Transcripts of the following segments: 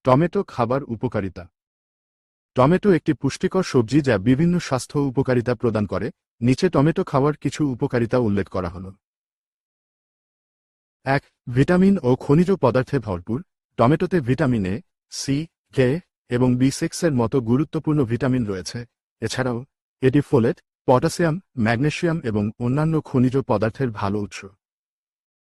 Tomato খাবার উপকারিতা। Tomato একটি পুষ্টিকর সবজি যা বিভিন্ন স্বাস্থ্য উপকারিতা প্রদান করে। নিচে টমেটো খাওয়ার কিছু উপকারিতা উল্লেখ করা হল। 1. ভিটামিন ও খনিজ পদার্থে ভরপুর। টমেটোতে ভিটামিন এ, সি, কে এবং বি6 এর মতো গুরুত্বপূর্ণ ভিটামিন রয়েছে। এছাড়াও এটি ফোলেট, পটাশিয়াম, ম্যাগনেসিয়াম এবং অন্যান্য খনিজ পদার্থের ভালো উৎস।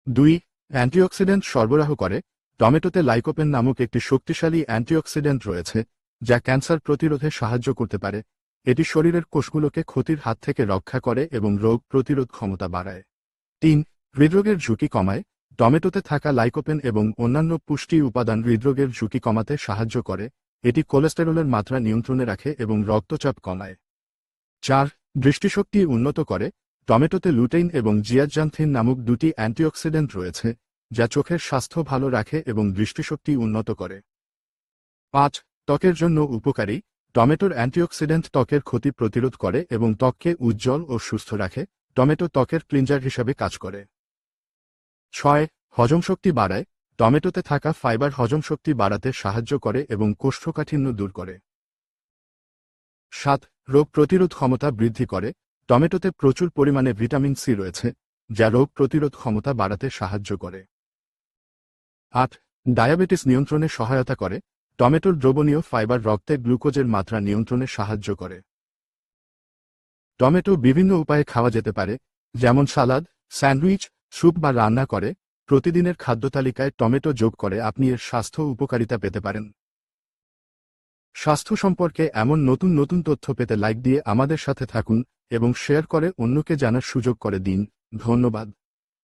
2. অ্যান্টিঅক্সিডেন্ট সরবরাহ করে। টমেটোতে লাইকোপেন নামক একটি শক্তিশালী অ্যান্টিঅক্সিডেন্ট রয়েছে যা ক্যান্সার প্রতিরোধে সাহায্য করতে পারে। এটি শরীরের কোষগুলোকে ক্ষতির হাত থেকে রক্ষা করে এবং রোগ প্রতিরোধ ক্ষমতা বাড়ায়। 3. হৃদরোগের ঝুঁকি কমায়। টমেটোতে থাকা লাইকোপেন এবং অন্যান্য পুষ্টি উপাদান হৃদরোগের ঝুঁকি কমাতে সাহায্য করে। এটি কোলেস্টেরলের মাত্রা নিয়ন্ত্রণে রাখে এবং রক্তচাপ কমায়। 4. দৃষ্টিশক্তি উন্নত করে। টমেটোতে লুটেইন এবং জিয়াজ্যান্থিন নামক দুটি অ্যান্টিঅক্সিডেন্ট রয়েছে যা চোখের স্বাস্থ্য ভালো রাখে এবং দৃষ্টিশক্তি উন্নত করে। 5. ত্বকের জন্য উপকারী। টমেটোর অ্যান্টিঅক্সিডেন্ট ত্বকের ক্ষতি প্রতিরোধ করে এবং ত্বককে উজ্জ্বল ও সুস্থ রাখে। টমেটো ত্বকের ক্লিনজার হিসাবে কাজ করে। 6. হজমশক্তি বাড়ায়। টমেটোতে থাকা ফাইবার হজমশক্তি বাড়াতে সাহায্য করে এবং কোষ্ঠকাঠিন্য দূর করে। 7. রোগ প্রতিরোধ ক্ষমতা বৃদ্ধি করে। টমেটোতে প্রচুর পরিমাণে ভিটামিন সি রয়েছে যা রোগ প্রতিরোধ ক্ষমতা বাড়াতে সাহায্য করে। 8. ডায়াবেটিস নিয়ন্ত্রণে সহায়তা করে। টমেটোর দ্রবণীয় ফাইবার রক্তে গ্লুকোজের মাত্রা নিয়ন্ত্রণে সাহায্য করে। টমেটো বিভিন্ন উপায়ে খাওয়া যেতে পারে, যেমন সালাদ, স্যান্ডউইচ, স্যুপ বা রান্না করে। প্রতিদিনের খাদ্যতালিকায় টমেটো যোগ করে আপনি এর স্বাস্থ্য উপকারিতা পেতে পারেন। স্বাস্থ্য সম্পর্কে এমন নতুন নতুন তথ্য পেতে লাইক দিয়ে আমাদের সাথে থাকুন এবং শেয়ার করে অন্যকে জানার সুযোগ করে দিন। ধন্যবাদ।